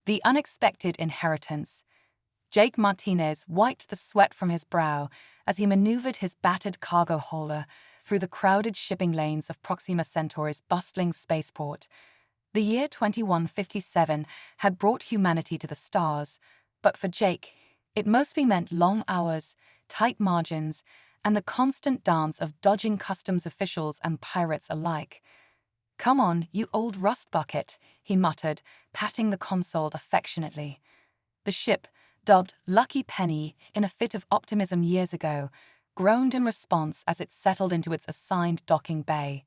The unexpected inheritance. Jake Martinez wiped the sweat from his brow as he maneuvered his battered cargo hauler through the crowded shipping lanes of Proxima Centauri's bustling spaceport. The year 2157 had brought humanity to the stars, but for Jake, it mostly meant long hours, tight margins, and the constant dance of dodging customs officials and pirates alike. "Come on, you old rust bucket," he muttered, patting the console affectionately. The ship, dubbed Lucky Penny in a fit of optimism years ago, groaned in response as it settled into its assigned docking bay.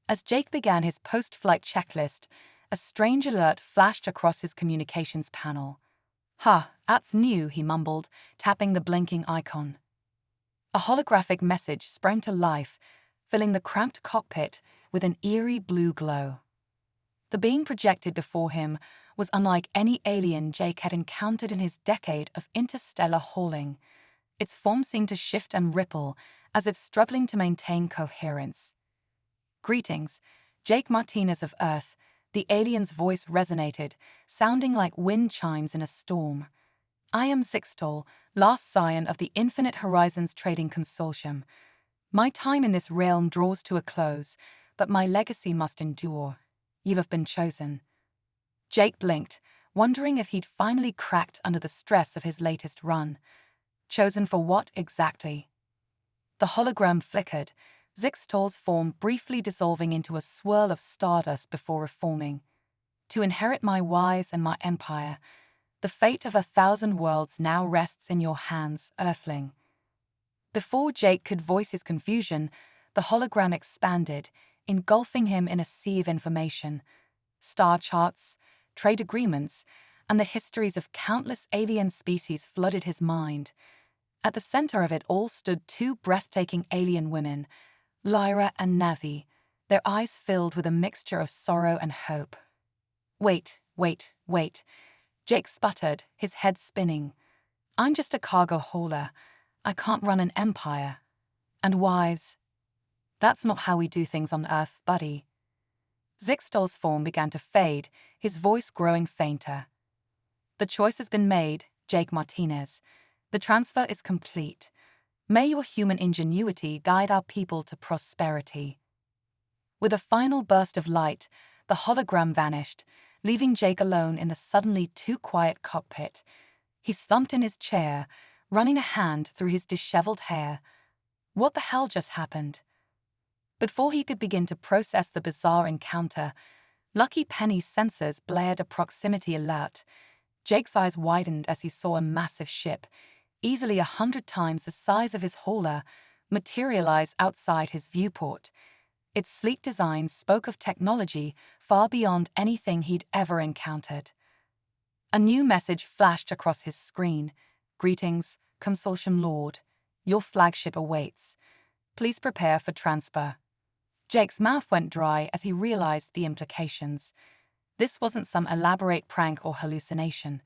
As Jake began his post-flight checklist, a strange alert flashed across his communications panel. "Ha, that's new," he mumbled, tapping the blinking icon. A holographic message sprang to life, filling the cramped cockpit with an eerie blue glow. The being projected before him was unlike any alien Jake had encountered in his decade of interstellar hauling. Its form seemed to shift and ripple, as if struggling to maintain coherence. "Greetings, Jake Martinez of Earth," the alien's voice resonated, sounding like wind chimes in a storm. "I am Zixtol, last scion of the Infinite Horizons Trading Consortium. My time in this realm draws to a close, but my legacy must endure. You have been chosen." Jake blinked, wondering if he'd finally cracked under the stress of his latest run. Chosen for what exactly? The hologram flickered, Zixtol's form briefly dissolving into a swirl of stardust before reforming. "To inherit my wise and my empire. The fate of 1,000 worlds now rests in your hands, Earthling." Before Jake could voice his confusion, the hologram expanded, engulfing him in a sea of information. Star charts, trade agreements, and the histories of countless alien species flooded his mind. At the center of it all stood two breathtaking alien women, Lyra and Navi, their eyes filled with a mixture of sorrow and hope. Wait. Jake sputtered, his head spinning. "I'm just a cargo hauler. I can't run an empire. And wives? That's not how we do things on Earth, buddy." Zixtol's form began to fade, his voice growing fainter. "The choice has been made, Jake Martinez. The transfer is complete. May your human ingenuity guide our people to prosperity." With a final burst of light, the hologram vanished, leaving Jake alone in the suddenly too quiet cockpit. He slumped in his chair, running a hand through his disheveled hair. What the hell just happened? Before he could begin to process the bizarre encounter, Lucky Penny's sensors blared a proximity alert. Jake's eyes widened as he saw a massive ship, easily 100 times the size of his hauler, materialize outside his viewport. Its sleek design spoke of technology far beyond anything he'd ever encountered. A new message flashed across his screen. "Greetings, Consortium Lord. Your flagship awaits. Please prepare for transfer." Jake's mouth went dry as he realized the implications. This wasn't some elaborate prank or hallucination.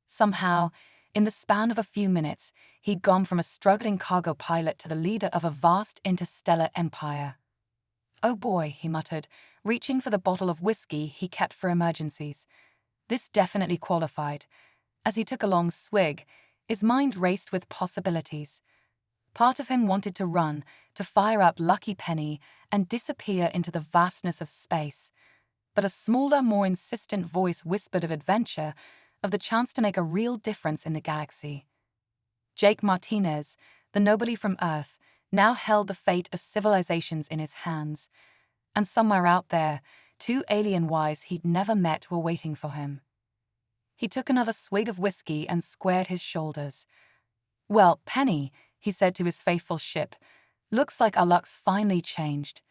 Somehow, in the span of a few minutes, he'd gone from a struggling cargo pilot to the leader of a vast interstellar empire. "Oh boy," he muttered, reaching for the bottle of whiskey he kept for emergencies. This definitely qualified. As he took a long swig, his mind raced with possibilities. Part of him wanted to run, to fire up Lucky Penny and disappear into the vastness of space. But a smaller, more insistent voice whispered of adventure, of the chance to make a real difference in the galaxy. Jake Martinez, the nobody from Earth, now held the fate of civilizations in his hands. And somewhere out there, two alien wives he'd never met were waiting for him. He took another swig of whiskey and squared his shoulders. "Well, Penny," he said to his faithful ship, "looks like our luck's finally changed.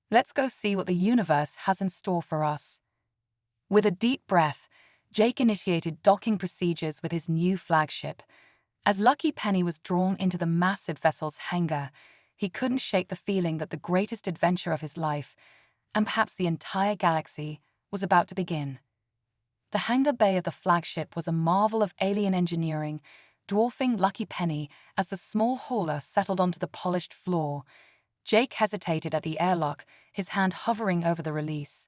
Let's go see what the universe has in store for us." With a deep breath, Jake initiated docking procedures with his new flagship. As Lucky Penny was drawn into the massive vessel's hangar, he couldn't shake the feeling that the greatest adventure of his life, and perhaps the entire galaxy, was about to begin. The hangar bay of the flagship was a marvel of alien engineering, dwarfing Lucky Penny as the small hauler settled onto the polished floor. Jake hesitated at the airlock, his hand hovering over the release.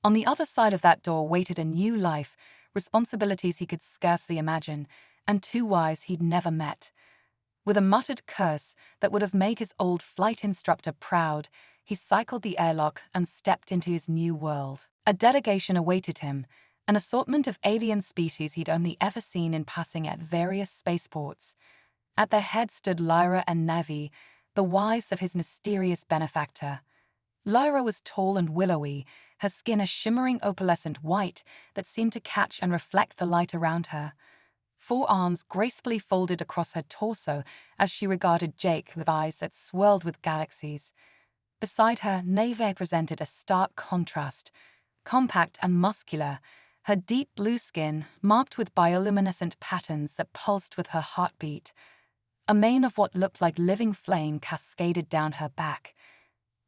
On the other side of that door waited a new life, responsibilities he could scarcely imagine, and 2 wives he'd never met. With a muttered curse that would have made his old flight instructor proud, he cycled the airlock and stepped into his new world. A delegation awaited him, an assortment of alien species he'd only ever seen in passing at various spaceports. At their head stood Lyra and Navi, the wives of his mysterious benefactor. Lyra was tall and willowy, her skin a shimmering opalescent white that seemed to catch and reflect the light around her. 4 arms gracefully folded across her torso as she regarded Jake with eyes that swirled with galaxies. Beside her, Neve presented a stark contrast. Compact and muscular, her deep blue skin marked with bioluminescent patterns that pulsed with her heartbeat. A mane of what looked like living flame cascaded down her back.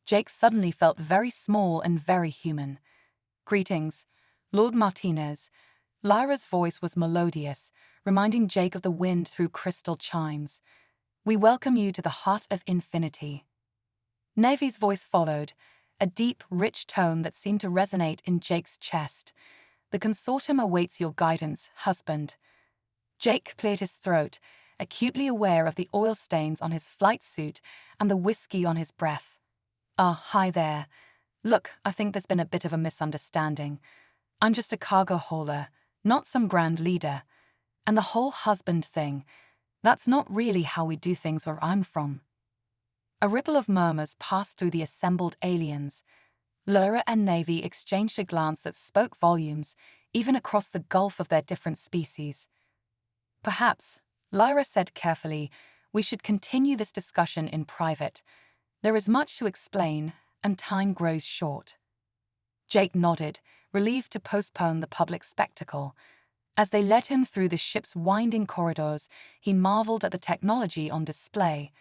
Jake suddenly felt very small and very human. "Greetings, Lord Martinez." Lyra's voice was melodious, reminding Jake of the wind through crystal chimes. "We welcome you to the heart of infinity." Nevi's voice followed, a deep, rich tone that seemed to resonate in Jake's chest. "The consortium awaits your guidance, husband." Jake cleared his throat, acutely aware of the oil stains on his flight suit and the whiskey on his breath. Hi there. Look, I think there's been a bit of a misunderstanding. I'm just a cargo hauler, not some grand leader. And the whole husband thing, that's not really how we do things where I'm from." A ripple of murmurs passed through the assembled aliens. Lyra and Navy exchanged a glance that spoke volumes, even across the gulf of their different species. "Perhaps," Lyra said carefully, "we should continue this discussion in private. There is much to explain, and time grows short." Jake nodded, relieved to postpone the public spectacle. As they led him through the ship's winding corridors, he marveled at the technology on display.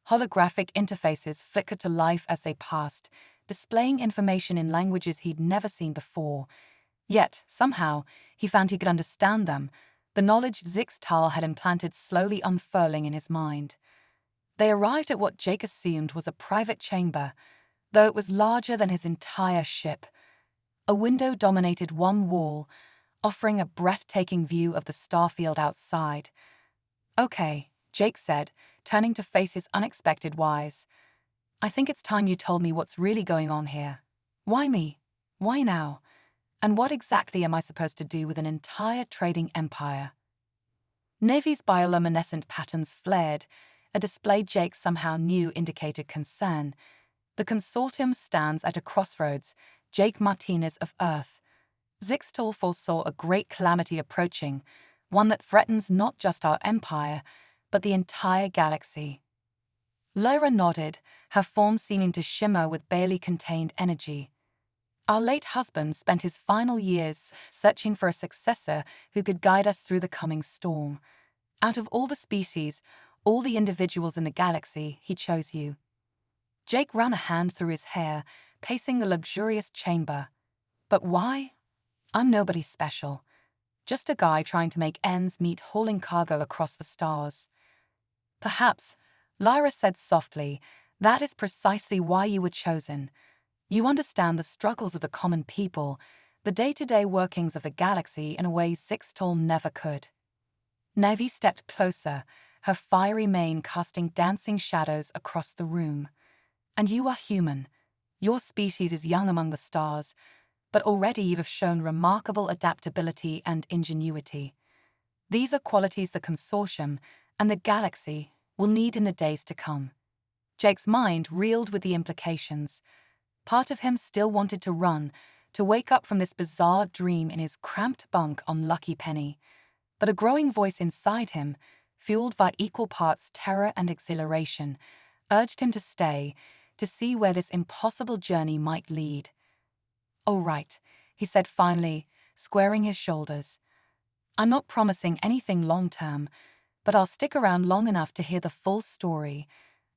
Holographic interfaces flickered to life as they passed, displaying information in languages he'd never seen before. Yet, somehow, he found he could understand them, the knowledge Zixtal had implanted slowly unfurling in his mind. They arrived at what Jake assumed was a private chamber, though it was larger than his entire ship. A window dominated one wall, offering a breathtaking view of the starfield outside. "Okay," Jake said, turning to face his unexpected wives. "I think it's time you told me what's really going on here. Why me? Why now? And what exactly am I supposed to do with an entire trading empire?" Navy's bioluminescent patterns flared, a display Jake somehow knew indicated concern. "The consortium stands at a crossroads, Jake Martinez of Earth. Zixtal foresaw a great calamity approaching, one that threatens not just our empire, but the entire galaxy." Lyra nodded, her form seeming to shimmer with barely contained energy. "Our late husband spent his final years searching for a successor who could guide us through the coming storm. Out of all the species, all the individuals in the galaxy, he chose you." Jake ran a hand through his hair, pacing the luxurious chamber. "But why? I'm nobody special. Just a guy trying to make ends meet hauling cargo across the stars." "Perhaps," Lyra said softly, "that is precisely why you were chosen. You understand the struggles of the common people, the day-to-day workings of the galaxy in a way Zixtal never could." Navi stepped closer, her fiery mane casting dancing shadows across the room. "And you are human. Your species is young among the stars, but already you have shown remarkable adaptability and ingenuity. These are qualities the consortium and the galaxy will need in the days to come." Jake's mind reeled with the implications. Part of him still wanted to run, to wake up from this bizarre dream in his cramped bunk on Lucky Penny. But a growing voice inside him, fueled by equal parts terror and exhilaration, urged him to stay, to see where this impossible journey might lead. "All right," he said finally, squaring his shoulders. "I'm not promising anything long-term, but I'll stick around long enough to hear the full story.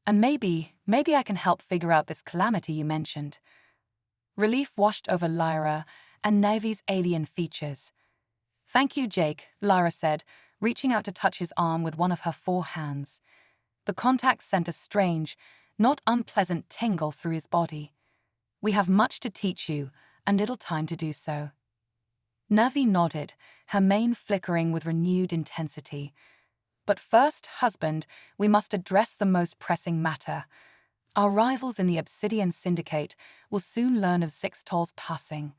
And maybe I can help figure out this calamity you mentioned." Relief washed over Lyra and Navi's alien features. "Thank you, Jake," Lyra said, reaching out to touch his arm with one of her 4 hands. The contact sent a strange, not unpleasant tingle through his body. "We have much to teach you, and little time to do so." Navi nodded, her mane flickering with renewed intensity. But first, husband, we must address the most pressing matter. Our rivals in the Obsidian Syndicate will soon learn of Zixtal's passing.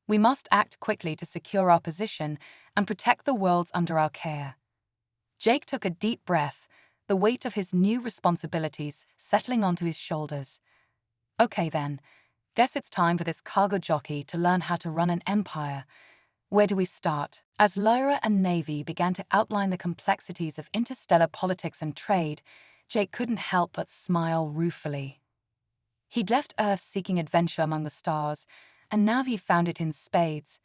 We must act quickly to secure our position and protect the worlds under our care. Jake took a deep breath, the weight of his new responsibilities settling onto his shoulders. Okay then, guess it's time for this cargo jockey to learn how to run an empire. Where do we start? As Lyra and Navy began to outline the complexities of interstellar politics and trade, Jake couldn't help but smile ruefully. He'd left Earth seeking adventure among the stars, and now he found it in spades.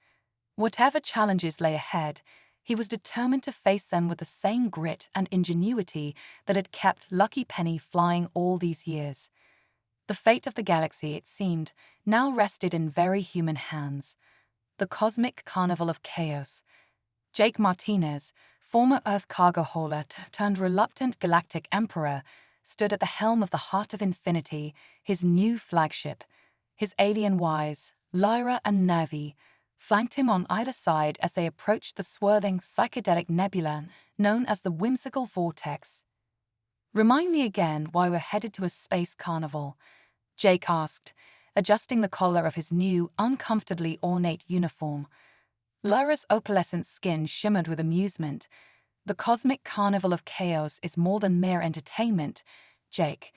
Whatever challenges lay ahead, he was determined to face them with the same grit and ingenuity that had kept Lucky Penny flying all these years. The fate of the galaxy, it seemed, now rested in very human hands. The cosmic carnival of chaos. Jake Martinez, former Earth cargo holder turned reluctant galactic emperor, stood at the helm of the Heart of Infinity, his new flagship. His alien wives, Lyra and Navi, flanked him on either side as they approached the swirling psychedelic nebula known as the Whimsical Vortex. "Remind me again why we're headed to a space carnival," Jake asked, adjusting the collar of his new, uncomfortably ornate uniform. Lyra's opalescent skin shimmered with amusement. "The cosmic carnival of chaos is more than mere entertainment, Jake.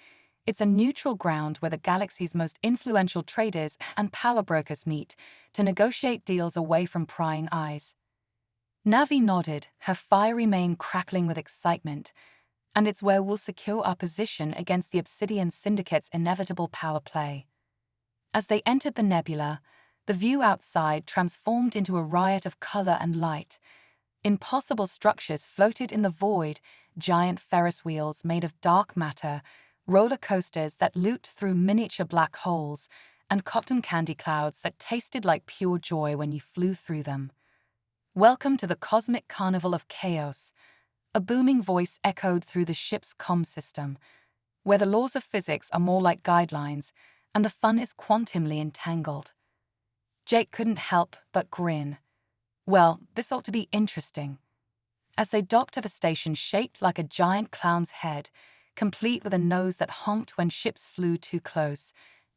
It's a neutral ground where the galaxy's most influential traders and power brokers meet to negotiate deals away from prying eyes." Navi nodded, her fiery mane crackling with excitement. "And it's where we'll secure our position against the Obsidian Syndicate's inevitable power play." As they entered the nebula, the view outside transformed into a riot of color and light. Impossible structures floated in the void, giant Ferris wheels made of dark matter, roller coasters that looped through miniature black holes, and cotton candy clouds that tasted like pure joy when you flew through them. "Welcome to the cosmic carnival of chaos," a booming voice echoed through the ship's comm system, "where the laws of physics are more like guidelines, and the fun is quantumly entangled." Jake couldn't help but grin. Well, this ought to be interesting. As they docked at a station shaped like a giant clown's head, complete with a nose that honked when ships flew too close,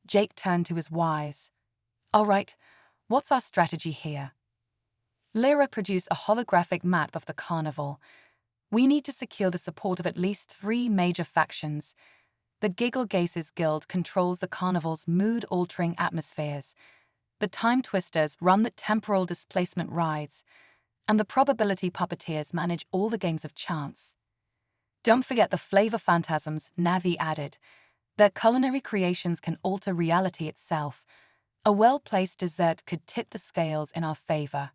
Jake turned to his wives. "All right, what's our strategy here?" Lyra produced a holographic map of the carnival. "We need to secure the support of at least 3 major factions. The Giggle Gases Guild controls the carnival's mood-altering atmospheres. The Time Twisters run the temporal displacement rides, and the Probability Puppeteers manage all the games of chance. Don't forget the flavor phantasms," Navi added. "Their culinary creations can alter reality itself. A well-placed dessert could tip the scales in our favor."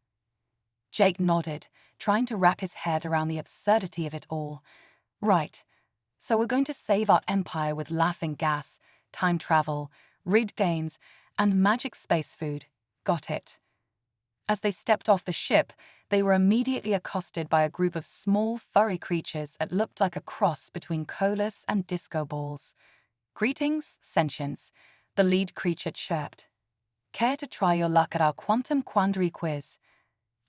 Jake nodded, trying to wrap his head around the absurdity of it all. "Right. So we're going to save our empire with laughing gas, time travel, rigged games, and magic space food. Got it." As they stepped off the ship, they were immediately accosted by a group of small, furry creatures that looked like a cross between colas and disco balls. "Greetings, sentience," the lead creature chirped. "Care to try your luck at our quantum quandary quiz?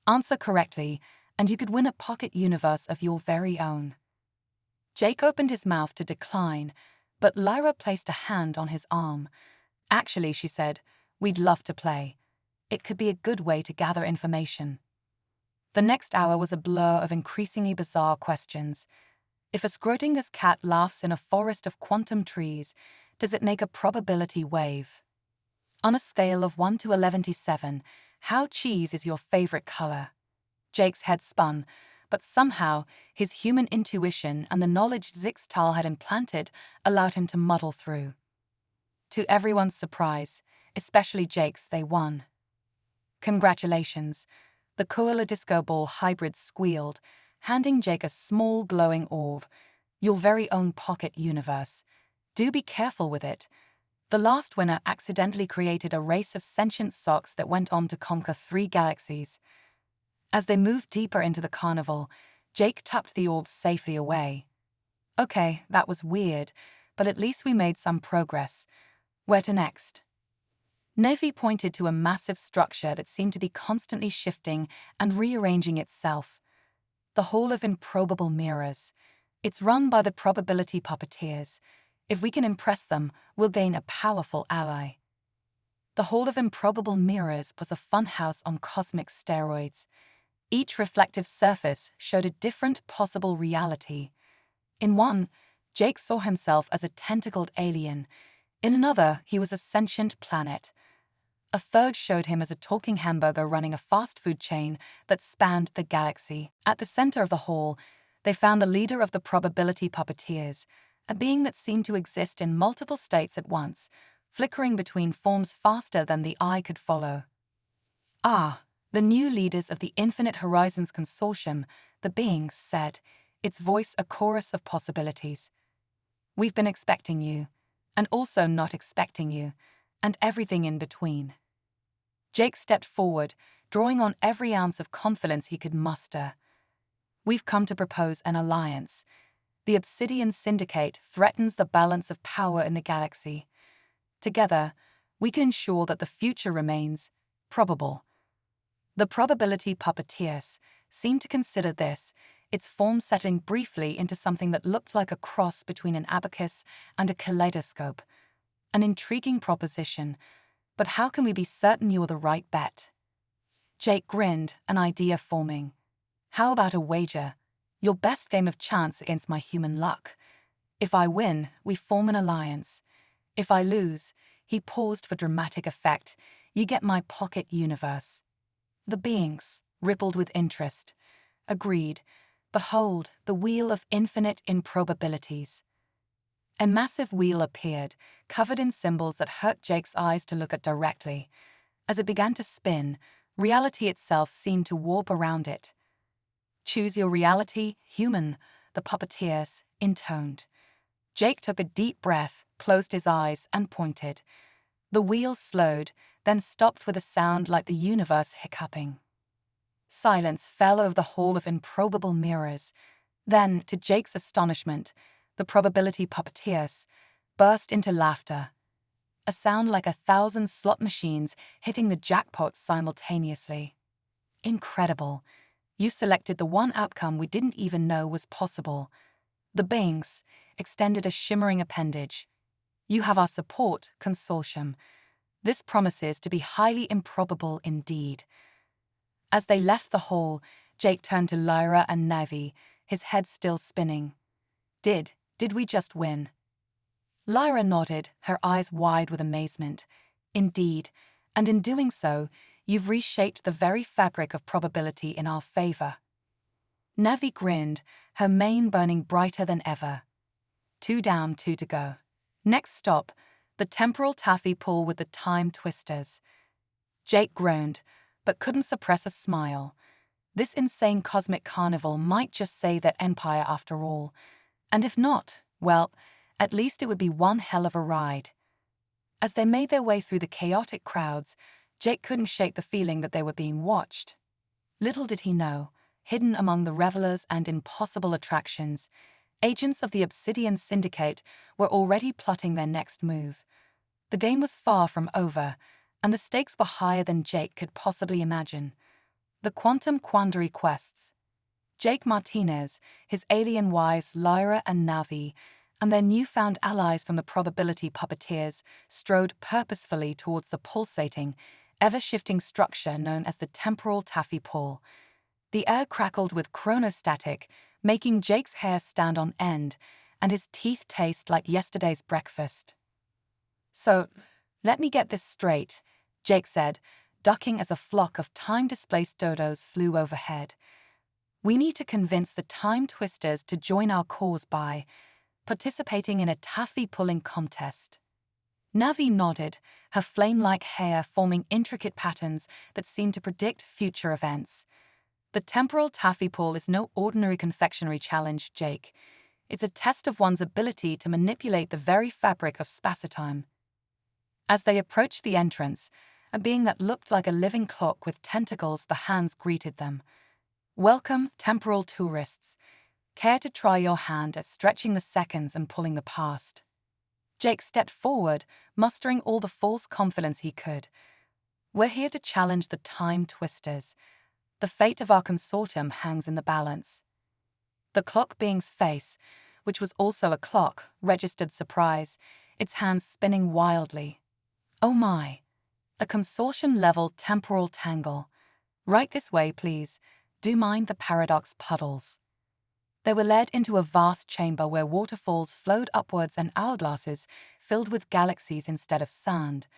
Answer correctly, and you could win a pocket universe of your very own." Jake opened his mouth to decline, but Lyra placed a hand on his arm. "Actually," she said, "we'd love to play. It could be a good way to gather information." The next hour was a blur of increasingly bizarre questions. If a Schrödinger's cat laughs in a forest of quantum trees, does it make a probability wave? On a scale of 1 to 11, how cheese is your favorite color? Jake's head spun, but somehow his human intuition and the knowledge Zixtal had implanted allowed him to muddle through. To everyone's surprise, especially Jake's, they won. "Congratulations," the Koala Disco Ball hybrid squealed, handing Jake a small glowing orb. "Your very own pocket universe. Do be careful with it. The last winner accidentally created a race of sentient socks that went on to conquer 3 galaxies." As they moved deeper into the carnival, Jake tucked the orb safely away. "Okay, that was weird, but at least we made some progress. Where to next?" Nevi pointed to a massive structure that seemed to be constantly shifting and rearranging itself. The Hall of Improbable Mirrors. It's run by the probability puppeteers. If we can impress them, we'll gain a powerful ally. The Hall of Improbable Mirrors was a funhouse on cosmic steroids. Each reflective surface showed a different possible reality. In one, Jake saw himself as a tentacled alien. In another, he was a sentient planet. A third showed him as a talking hamburger running a fast food chain that spanned the galaxy. At the center of the hall, they found the leader of the probability puppeteers, a being that seemed to exist in multiple states at once, flickering between forms faster than the eye could follow. "Ah, the new leaders of the Infinite Horizons Consortium," the being said, its voice a chorus of possibilities. "We've been expecting you, and also not expecting you, and everything in between." Jake stepped forward, drawing on every ounce of confidence he could muster. "We've come to propose an alliance. The Obsidian Syndicate threatens the balance of power in the galaxy. Together, we can ensure that the future remains probable." The probability puppeteers seemed to consider this, its form settling briefly into something that looked like a cross between an abacus and a kaleidoscope. An intriguing proposition, but how can we be certain you're the right bet? Jake grinned, an idea forming. "How about a wager? Your best game of chance against my human luck. If I win, we form an alliance. If I lose," he paused for dramatic effect, "you get my pocket universe." The beings rippled with interest. Agreed, but hold, the wheel of infinite improbabilities. A massive wheel appeared, covered in symbols that hurt Jake's eyes to look at directly. As it began to spin, reality itself seemed to warp around it. "Choose your reality, human," the puppeteers intoned. Jake took a deep breath, closed his eyes, and pointed. The wheel slowed, then stopped with a sound like the universe hiccuping. Silence fell over the Hall of Improbable Mirrors. Then, to Jake's astonishment, the probability puppeteers burst into laughter. A sound like 1,000 slot machines hitting the jackpot simultaneously. "Incredible. You selected the one outcome we didn't even know was possible." The beings extended a shimmering appendage. "You have our support, Consortium. This promises to be highly improbable indeed." As they left the hall, Jake turned to Lyra and Navi, his head still spinning. Did we just win?" Lyra nodded, her eyes wide with amazement. "Indeed, and in doing so, you've reshaped the very fabric of probability in our favor." Navi grinned, her mane burning brighter than ever. 2 down, 2 to go. Next stop, the temporal taffy pull with the time twisters. Jake groaned, but couldn't suppress a smile. This insane cosmic carnival might just save their empire after all. And if not, well, at least it would be one hell of a ride. As they made their way through the chaotic crowds, Jake couldn't shake the feeling that they were being watched. Little did he know, hidden among the revelers and impossible attractions, agents of the Obsidian Syndicate were already plotting their next move. The game was far from over, and the stakes were higher than Jake could possibly imagine. The Quantum Quandary quests. Jake Martinez, his alien wives Lyra and Navi, and their newfound allies from the probability puppeteers strode purposefully towards the pulsating, ever-shifting structure known as the temporal taffy pull. The air crackled with chronostatic, making Jake's hair stand on end and his teeth taste like yesterday's breakfast. "So, let me get this straight," Jake said, ducking as a flock of time-displaced dodos flew overhead. "We need to convince the time twisters to join our cause by participating in a taffy-pulling contest." Navi nodded, her flame-like hair forming intricate patterns that seemed to predict future events. "The temporal taffy pull is no ordinary confectionery challenge, Jake. It's a test of one's ability to manipulate the very fabric of spacetime." As they approached the entrance, a being that looked like a living clock with tentacles, the hands greeted them. "Welcome, temporal tourists. Care to try your hand at stretching the seconds and pulling the past?" Jake stepped forward, mustering all the false confidence he could. "We're here to challenge the Time Twisters. The fate of our consortium hangs in the balance." The clock being's face, which was also a clock, registered surprise, its hands spinning wildly. "Oh my. A consortium-level temporal tangle. Right this way, please. Do mind the paradox puddles." They were led into a vast chamber where waterfalls flowed upwards and hourglasses filled with galaxies instead of sand.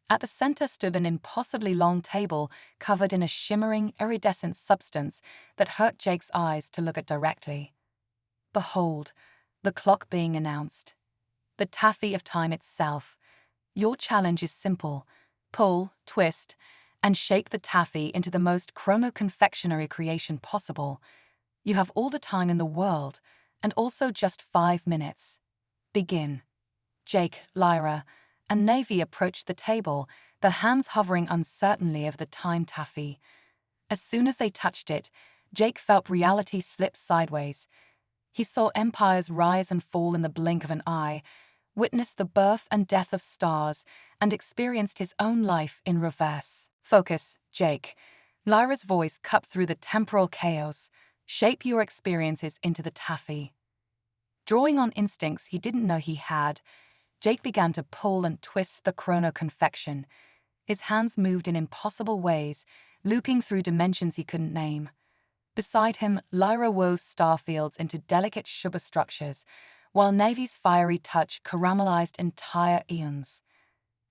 At the center stood an impossibly long table covered in a shimmering, iridescent substance that hurt Jake's eyes to look at directly. "Behold," the clock being announced. "The taffy of time itself. Your challenge is simple. Pull, twist, and shake the taffy into the most chrono-confectionery creation possible. You have all the time in the world, and also just 5 minutes. Begin." Jake, Lyra, and Navy approached the table, their hands hovering uncertainly over the time taffy. As soon as they touched it, Jake felt reality slip sideways. He saw empires rise and fall in the blink of an eye, witnessed the birth and death of stars, and experienced his own life in reverse. "Focus, Jake." Lyra's voice cut through the temporal chaos. "Shape your experiences into the taffy." Drawing on instincts he didn't know he had, Jake began to pull and twist the chrono-confection. His hands moved in impossible ways, looping through dimensions he couldn't name. Beside him, Lyra wove starfields into delicate sugar structures, while Navy's fiery touch caramelized entire eons.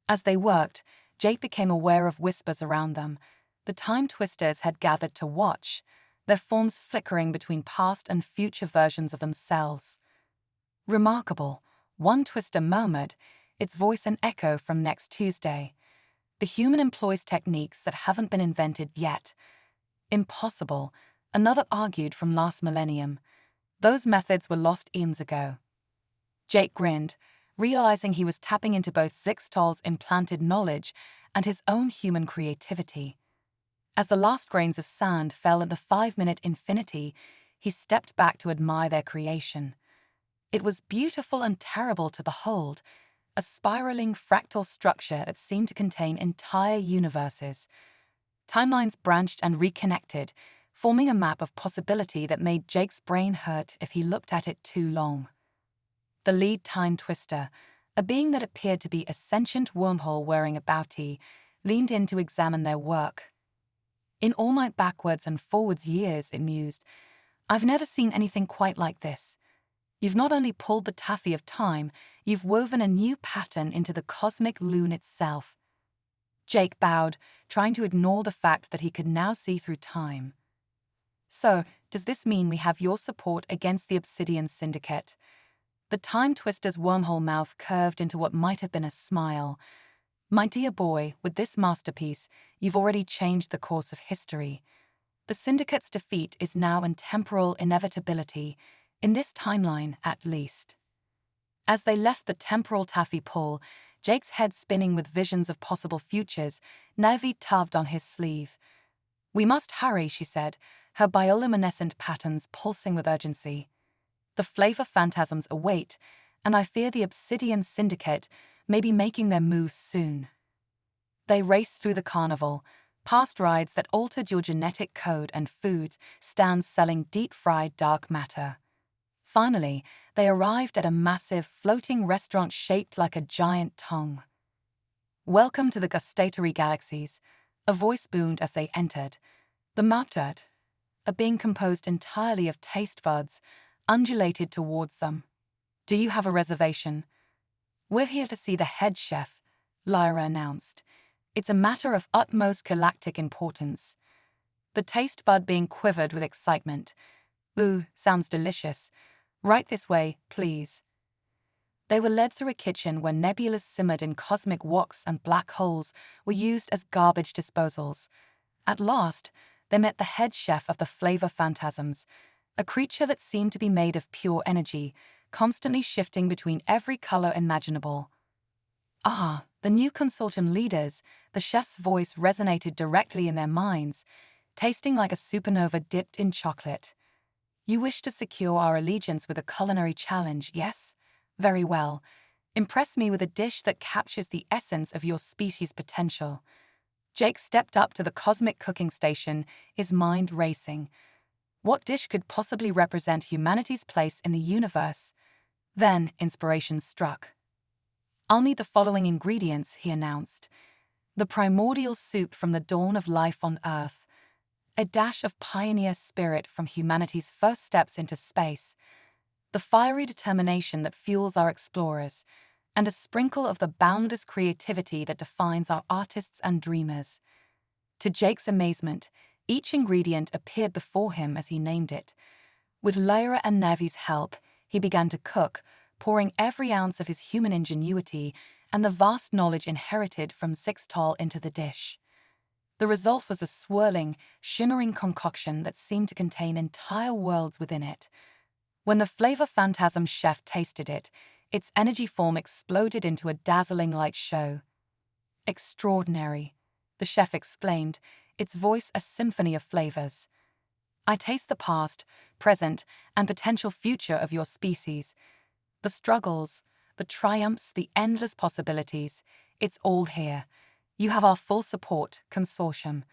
As they worked, Jake became aware of whispers around them. The Time Twisters had gathered to watch, their forms flickering between past and future versions of themselves. "Remarkable," one twister murmured, its voice an echo from next Tuesday. "The human employs techniques that haven't been invented yet." "Impossible," another argued from last millennium. "Those methods were lost eons ago." Jake grinned, realizing he was tapping into both Zixtal's implanted knowledge and his own human creativity. As the last grains of sand fell in the 5-minute infinity, he stepped back to admire their creation. It was beautiful and terrible to behold, a spiraling fractal structure that seemed to contain entire universes. Timelines branched and reconnected, forming a map of possibility that made Jake's brain hurt if he looked at it too long. The lead Time Twister, a being that appeared to be a sentient wormhole wearing a bounty, leaned in to examine their work. "In all my backwards and forwards years," it mused, "I've never seen anything quite like this. You've not only pulled the taffy of time, you've woven a new pattern into the cosmic loom itself." Jake bowed, trying to ignore the fact that he could now see through time. "So, does this mean we have your support against the Obsidian Syndicate?" The Time Twister's wormhole mouth curved into what might have been a smile. "My dear boy, with this masterpiece, you've already changed the course of history. The Syndicate's defeat is now in temporal inevitability, in this timeline at least." As they left the temporal taffy pull, Jake's head spinning with visions of possible futures, Navy tugged on his sleeve. "We must hurry," she said, her bioluminescent patterns pulsing with urgency. "The flavor phantasms await, and I fear the Obsidian Syndicate may be making their moves soon." They raced through the carnival, past rides that altered your genetic code and foods, stands selling deep-fried dark matter. Finally, they arrived at a massive, floating restaurant shaped like a giant tongue. "Welcome to the gustatory galaxies," a voice boomed as they entered. The Mapturt, a being composed entirely of taste buds, undulated towards them. "Do you have a reservation?" "We're here to see the head chef," Lyra announced. "It's a matter of utmost galactic importance." The taste bud being quivered with excitement. "Ooh, sounds delicious. Right this way, please." They were led through a kitchen where nebulas simmered in cosmic woks and black holes were used as garbage disposals. At last, they met the head chef of the flavor phantasms, a creature that seemed to be made of pure energy, constantly shifting between every color imaginable. "Ah, the new consortium leaders," the chef's voice resonated directly in their minds, tasting like a supernova dipped in chocolate. "You wish to secure our allegiance with a culinary challenge, yes? Very well. Impress me with a dish that captures the essence of your species' potential. Jake stepped up to the cosmic cooking station, his mind racing. What dish could possibly represent humanity's place in the universe? Then inspiration struck. "I'll need the following ingredients," he announced. "The primordial soup from the dawn of life on Earth, a dash of pioneer spirit from humanity's first steps into space, the fiery determination that fuels our explorers, and a sprinkle of the boundless creativity that defines our artists and dreamers." To Jake's amazement, each ingredient appeared before him as he named it. With Lyra and Navi's help, he began to cook, pouring every ounce of his human ingenuity and the vast knowledge inherited from Sixtol into the dish. The result was a swirling, shimmering concoction that seemed to contain entire worlds within it. When the flavor phantasm chef tasted it, its energy form exploded into a dazzling light show. "Extraordinary," the chef exclaimed, its voice a symphony of flavors. "I taste the past, present, and potential future of your species. The struggles, the triumphs, the endless possibilities. It's all here. You have our full support, consortium.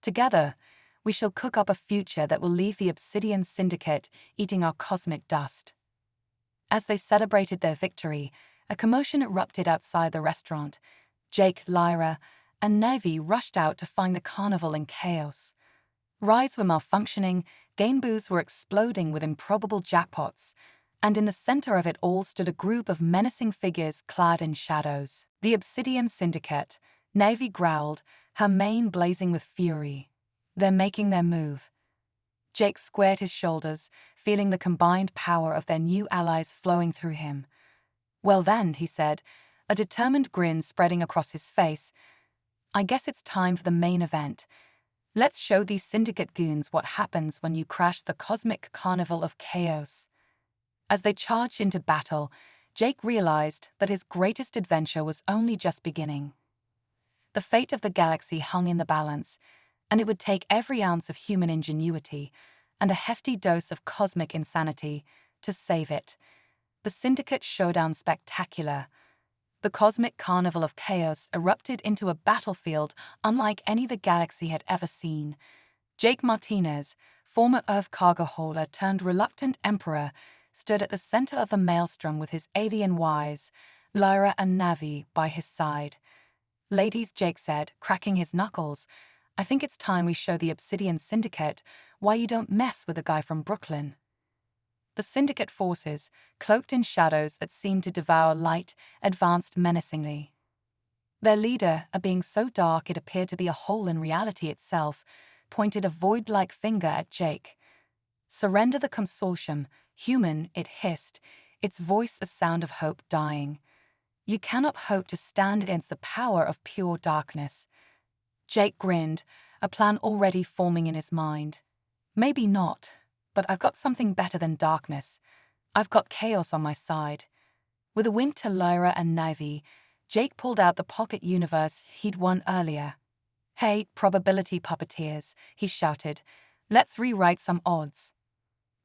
Together, we shall cook up a future that will leave the Obsidian Syndicate eating our cosmic dust." As they celebrated their victory, a commotion erupted outside the restaurant. Jake, Lyra, and Navi rushed out to find the carnival in chaos. Rides were malfunctioning, game booths were exploding with improbable jackpots, and in the center of it all stood a group of menacing figures clad in shadows. "The Obsidian Syndicate," Navi growled, her mane blazing with fury. "They're making their move." Jake squared his shoulders, feeling the combined power of their new allies flowing through him. "Well then," he said, a determined grin spreading across his face, "I guess it's time for the main event. Let's show these syndicate goons what happens when you crash the cosmic carnival of chaos." As they charged into battle, Jake realized that his greatest adventure was only just beginning. The fate of the galaxy hung in the balance, and it would take every ounce of human ingenuity and a hefty dose of cosmic insanity to save it. The Syndicate Showdown Spectacular. The cosmic carnival of chaos erupted into a battlefield unlike any the galaxy had ever seen. Jake Martinez, former Earth cargo holder turned reluctant emperor, stood at the center of the maelstrom with his avian wives, Lyra and Navi, by his side. "Ladies," Jake said, cracking his knuckles, "I think it's time we show the Obsidian Syndicate why you don't mess with a guy from Brooklyn." The Syndicate forces, cloaked in shadows that seemed to devour light, advanced menacingly. Their leader, a being so dark it appeared to be a hole in reality itself, pointed a void-like finger at Jake. "Surrender the consortium, human," it hissed, its voice a sound of hope dying. "You cannot hope to stand against the power of pure darkness." Jake grinned, a plan already forming in his mind. "Maybe not, but I've got something better than darkness. I've got chaos on my side." With a wink to Lyra and Navi, Jake pulled out the pocket universe he'd won earlier. "Hey, probability puppeteers," he shouted, "let's rewrite some odds."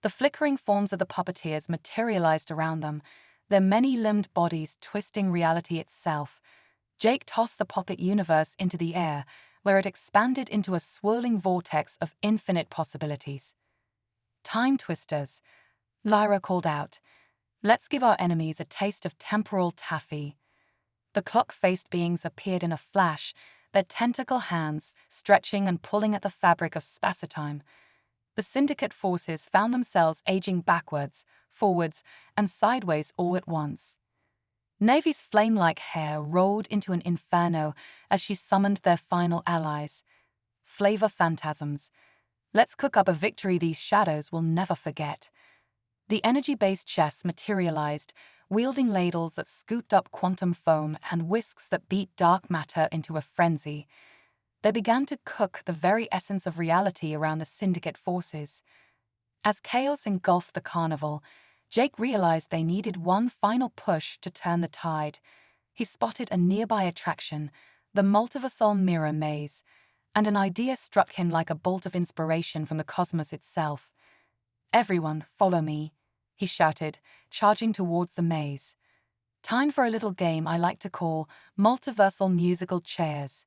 The flickering forms of the puppeteers materialized around them, their many-limbed bodies twisting reality itself. Jake tossed the pocket universe into the air, where it expanded into a swirling vortex of infinite possibilities. "Time twisters," Lyra called out. "Let's give our enemies a taste of temporal taffy." The clock-faced beings appeared in a flash, their tentacle hands stretching and pulling at the fabric of spacetime. The Syndicate forces found themselves aging backwards, forwards, and sideways all at once. Navy's flame-like hair rolled into an inferno as she summoned their final allies. "Flavor phantasms. Let's cook up a victory these shadows will never forget." The energy-based chefs materialized, wielding ladles that scooped up quantum foam and whisks that beat dark matter into a frenzy. They began to cook the very essence of reality around the Syndicate forces. As chaos engulfed the carnival, Jake realized they needed one final push to turn the tide. He spotted a nearby attraction, the multiversal mirror maze, and an idea struck him like a bolt of inspiration from the cosmos itself. "Everyone, follow me," he shouted, charging towards the maze. Time for a little game I like to call multiversal musical chairs.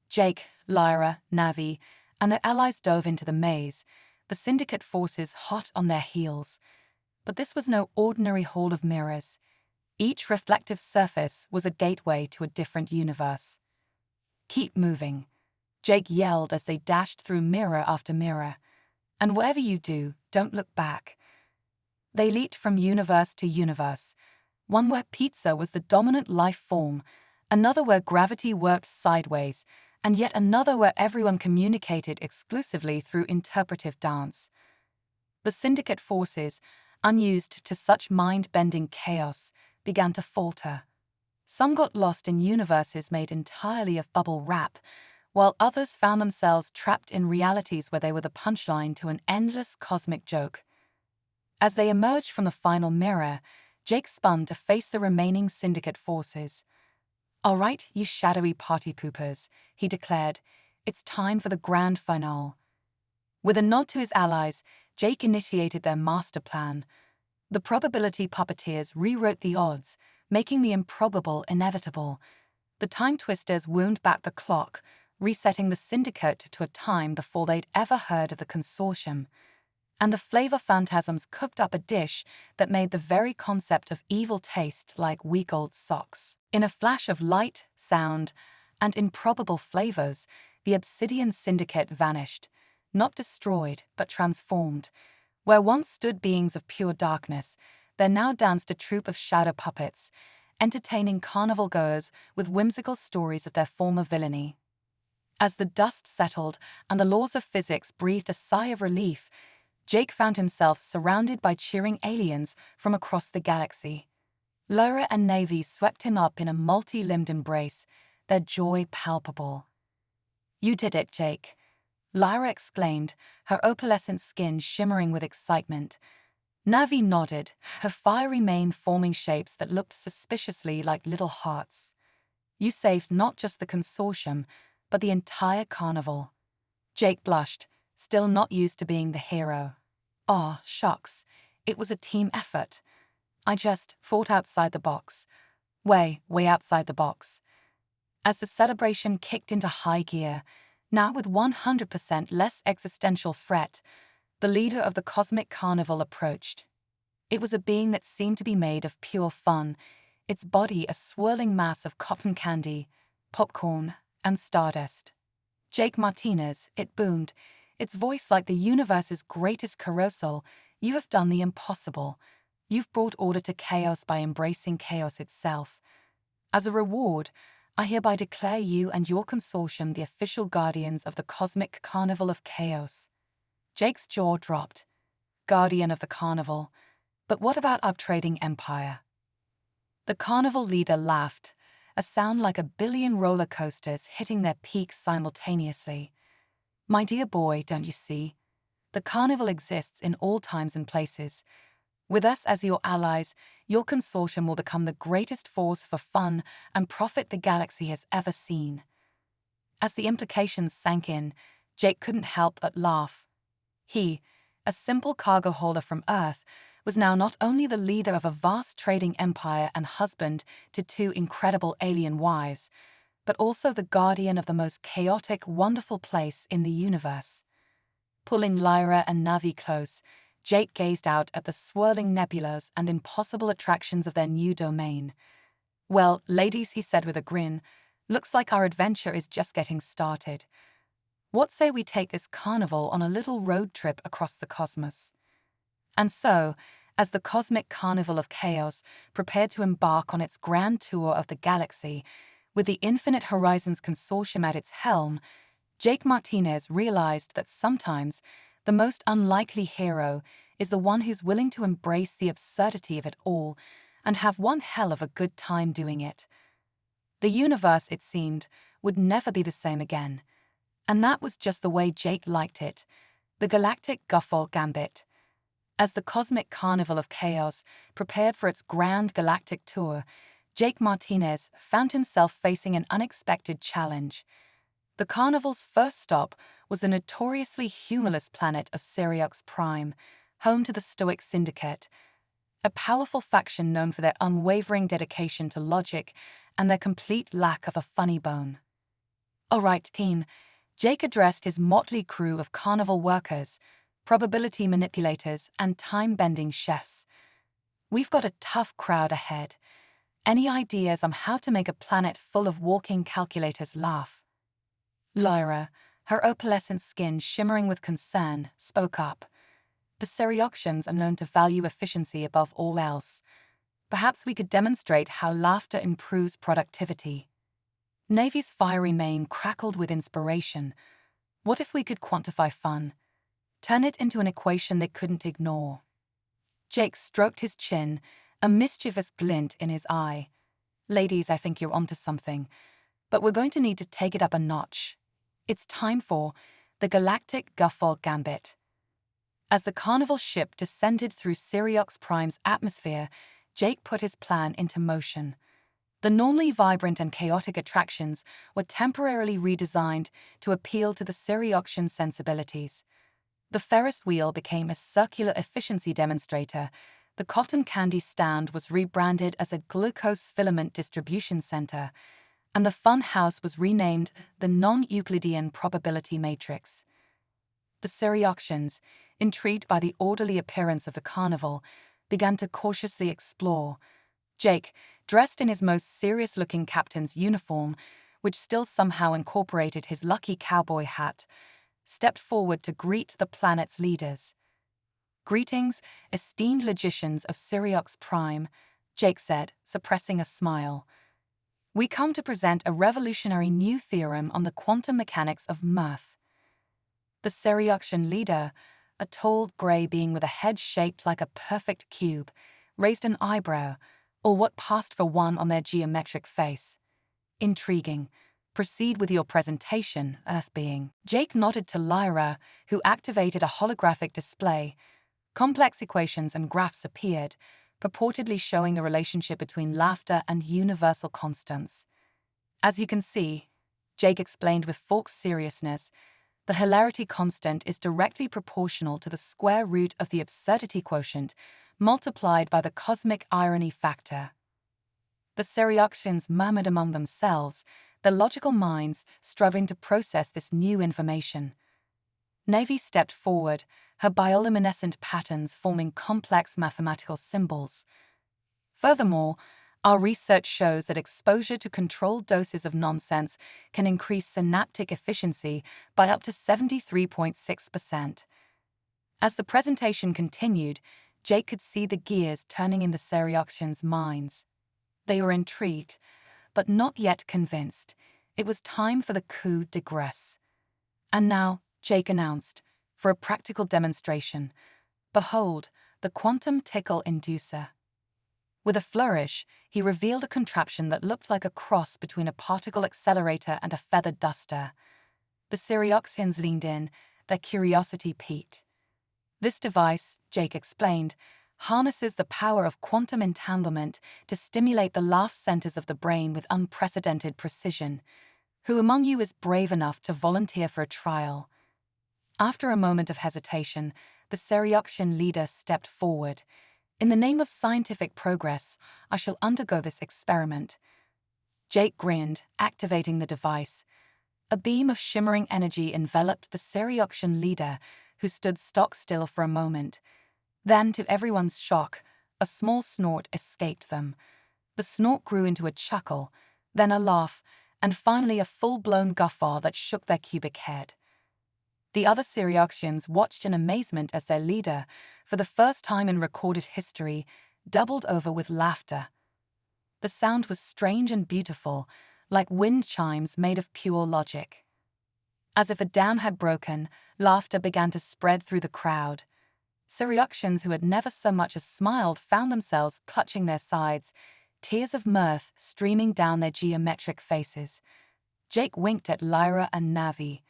Jake, Lyra, Navi, and their allies dove into the maze, the syndicate forces hot on their heels. But this was no ordinary hall of mirrors. Each reflective surface was a gateway to a different universe. "Keep moving," Jake yelled as they dashed through mirror after mirror. "And whatever you do, don't look back." They leaped from universe to universe, one where pizza was the dominant life form, another where gravity worked sideways, and yet another where everyone communicated exclusively through interpretive dance. The syndicate forces, unused to such mind-bending chaos, began to falter. Some got lost in universes made entirely of bubble wrap, while others found themselves trapped in realities where they were the punchline to an endless cosmic joke. As they emerged from the final mirror, Jake spun to face the remaining syndicate forces. "All right, you shadowy party poopers," he declared. "It's time for the grand finale." With a nod to his allies, Jake initiated their master plan. The probability puppeteers rewrote the odds, making the improbable inevitable. The time twisters wound back the clock, resetting the syndicate to a time before they'd ever heard of the consortium. And the flavor phantasms cooked up a dish that made the very concept of evil taste like week old socks. In a flash of light, sound, and improbable flavors, the Obsidian Syndicate vanished, not destroyed, but transformed. Where once stood beings of pure darkness, there now danced a troupe of shadow puppets, entertaining carnival goers with whimsical stories of their former villainy. As the dust settled and the laws of physics breathed a sigh of relief, Jake found himself surrounded by cheering aliens from across the galaxy. Lyra and Navi swept him up in a multi-limbed embrace, their joy palpable. "You did it, Jake," Lyra exclaimed, her opalescent skin shimmering with excitement. Navi nodded, her fiery mane forming shapes that looked suspiciously like little hearts. "You saved not just the consortium, but the entire carnival." Jake blushed, still not used to being the hero. "Aw, shucks, it was a team effort. I just thought outside the box. Way outside the box." As the celebration kicked into high gear, now with 100% less existential threat, the leader of the cosmic carnival approached. It was a being that seemed to be made of pure fun, its body a swirling mass of cotton candy, popcorn, and stardust. "Jake Martinez," it boomed, its voice like the universe's greatest carousel. "You have done the impossible. You've brought order to chaos by embracing chaos itself. As a reward, I hereby declare you and your consortium the official guardians of the cosmic carnival of chaos." Jake's jaw dropped. Guardian of the carnival. But what about our trading empire? The carnival leader laughed, a sound like 1,000,000,000 roller coasters hitting their peaks simultaneously. "My dear boy, don't you see? The carnival exists in all times and places. With us as your allies, your consortium will become the greatest force for fun and profit the galaxy has ever seen." As the implications sank in, Jake couldn't help but laugh. He, a simple cargo holder from Earth, was now not only the leader of a vast trading empire and husband to 2 incredible alien wives, but also the guardian of the most chaotic, wonderful place in the universe. Pulling Lyra and Navi close, Jake gazed out at the swirling nebulas and impossible attractions of their new domain. "Well, ladies," he said with a grin, "looks like our adventure is just getting started. What say we take this carnival on a little road trip across the cosmos?" And so, as the cosmic carnival of chaos prepared to embark on its grand tour of the galaxy, with the Infinite Horizons Consortium at its helm, Jake Martinez realized that sometimes the most unlikely hero is the one who's willing to embrace the absurdity of it all and have one hell of a good time doing it. The universe, it seemed, would never be the same again. And that was just the way Jake liked it, the galactic guffaw gambit. As the cosmic carnival of chaos prepared for its grand galactic tour, Jake Martinez found himself facing an unexpected challenge. The carnival's first stop was the notoriously humorless planet of Syriox Prime, home to the stoic syndicate. a powerful faction known for their unwavering dedication to logic and their complete lack of a funny bone. "All right, team," Jake addressed his motley crew of carnival workers, probability manipulators, and time-bending chefs. "We've got a tough crowd ahead. Any ideas on how to make a planet full of walking calculators laugh?" Lyra, her opalescent skin shimmering with concern, spoke up. "The Serioctians are known to value efficiency above all else. Perhaps we could demonstrate how laughter improves productivity." Navy's fiery mane crackled with inspiration. "What if we could quantify fun? Turn it into an equation they couldn't ignore." Jake stroked his chin, a mischievous glint in his eye. "Ladies, I think you're onto something, but we're going to need to take it up a notch. It's time for the galactic guffaw gambit." As the carnival ship descended through Siriox Prime's atmosphere, Jake put his plan into motion. The normally vibrant and chaotic attractions were temporarily redesigned to appeal to the Sirioxian sensibilities. The Ferris wheel became a circular efficiency demonstrator, the cotton candy stand was rebranded as a glucose filament distribution center, and the fun house was renamed the Non-Euclidean Probability Matrix. The Sirioxians, intrigued by the orderly appearance of the carnival, began to cautiously explore. Jake, dressed in his most serious-looking captain's uniform, which still somehow incorporated his lucky cowboy hat, stepped forward to greet the planet's leaders. "Greetings, esteemed logicians of Siriox Prime," Jake said, suppressing a smile. "We come to present a revolutionary new theorem on the quantum mechanics of mirth." The Sirioxian leader, a tall gray being with a head shaped like a perfect cube, raised an eyebrow, or what passed for one on their geometric face. "Intriguing. Proceed with your presentation, Earth being." Jake nodded to Lyra, who activated a holographic display. Complex equations and graphs appeared, purportedly showing the relationship between laughter and universal constants. "As you can see," Jake explained with forced seriousness, "the hilarity constant is directly proportional to the square root of the absurdity quotient multiplied by the cosmic irony factor." The Sirioxians murmured among themselves, their logical minds struggling to process this new information. Navy stepped forward, her bioluminescent patterns forming complex mathematical symbols. "Furthermore, our research shows that exposure to controlled doses of nonsense can increase synaptic efficiency by up to 73.6%. As the presentation continued, Jake could see the gears turning in the Sirioxians' minds. They were intrigued, but not yet convinced. It was time for the coup de grace. "And now," Jake announced, "for a practical demonstration. Behold, the quantum tickle inducer." With a flourish, he revealed a contraption that looked like a cross between a particle accelerator and a feathered duster. The Sirioxians leaned in, their curiosity piqued. "This device," Jake explained, "harnesses the power of quantum entanglement to stimulate the laugh centers of the brain with unprecedented precision. Who among you is brave enough to volunteer for a trial?" After a moment of hesitation, the Sirioxian leader stepped forward. "In the name of scientific progress, I shall undergo this experiment." Jake grinned, activating the device. A beam of shimmering energy enveloped the Sirioxian leader, who stood stock still for a moment. Then, to everyone's shock, a small snort escaped them. The snort grew into a chuckle, then a laugh, and finally a full-blown guffaw that shook their cubic head. The other Sirioxians watched in amazement as their leader, for the first time in recorded history, doubled over with laughter. The sound was strange and beautiful, like wind chimes made of pure logic. As if a dam had broken, laughter began to spread through the crowd. Sirioxians who had never so much as smiled found themselves clutching their sides, tears of mirth streaming down their geometric faces. Jake winked at Lyra and Navi.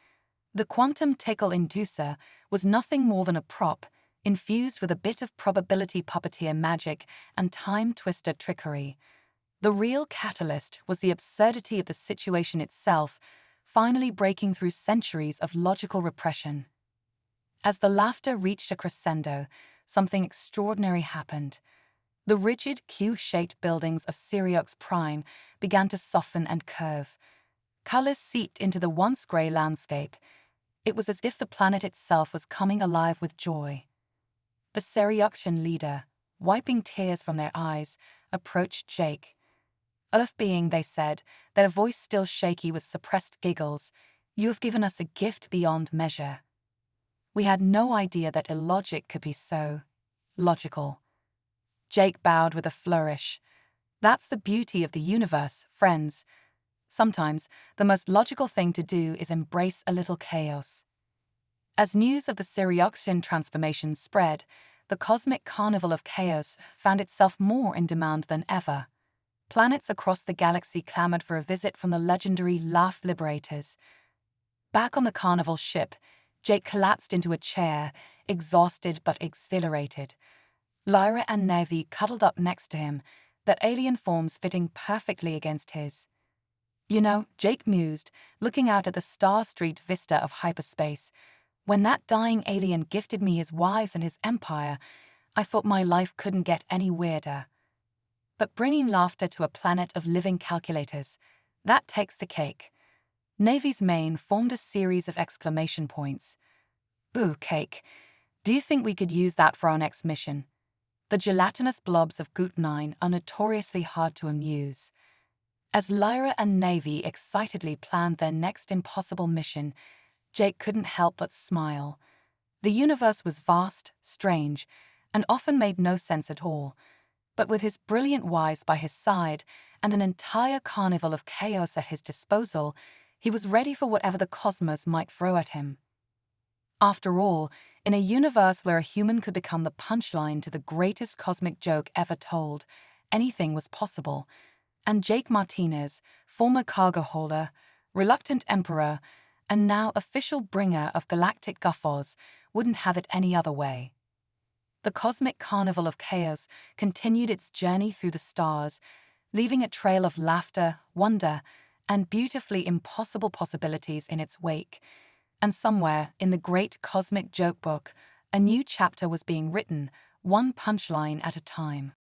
The quantum tickle inducer was nothing more than a prop, infused with a bit of probability puppeteer magic and time-twister trickery. The real catalyst was the absurdity of the situation itself, finally breaking through centuries of logical repression. As the laughter reached a crescendo, something extraordinary happened. The rigid, Q-shaped buildings of Sirius Prime began to soften and curve. Colors seeped into the once grey landscape. It was as if the planet itself was coming alive with joy. The Siriuxian leader, wiping tears from their eyes, approached Jake. Earth being, they said, their voice still shaky with suppressed giggles, "You have given us a gift beyond measure." We had no idea that illogic could be so logical. Jake bowed with a flourish. That's the beauty of the universe, friends. Sometimes, the most logical thing to do is embrace a little chaos. As news of the Siriuxian transformation spread, the cosmic carnival of chaos found itself more in demand than ever. Planets across the galaxy clamored for a visit from the legendary Laugh Liberators. Back on the carnival ship, Jake collapsed into a chair, exhausted but exhilarated. Lyra and Navi cuddled up next to him, their alien forms fitting perfectly against his. "You know," Jake mused, looking out at the star-streaked vista of hyperspace, "when that dying alien gifted me his wives and his empire, I thought my life couldn't get any weirder. But bringing laughter to a planet of living calculators, that takes the cake." Navy's mane formed a series of exclamation points. "Ooh, cake. Do you think we could use that for our next mission?" The gelatinous blobs of Gut-9 are notoriously hard to amuse. As Lyra and Navy excitedly planned their next impossible mission, Jake couldn't help but smile. The universe was vast, strange, and often made no sense at all. But with his brilliant wives by his side and an entire carnival of chaos at his disposal, he was ready for whatever the cosmos might throw at him. After all, in a universe where a human could become the punchline to the greatest cosmic joke ever told, anything was possible. And Jake Martinez, former cargo holder, reluctant emperor, and now official bringer of galactic guffaws, wouldn't have it any other way. The cosmic carnival of chaos continued its journey through the stars, leaving a trail of laughter, wonder, and beautifully impossible possibilities in its wake. And somewhere in the great cosmic joke book, a new chapter was being written, one punchline at a time.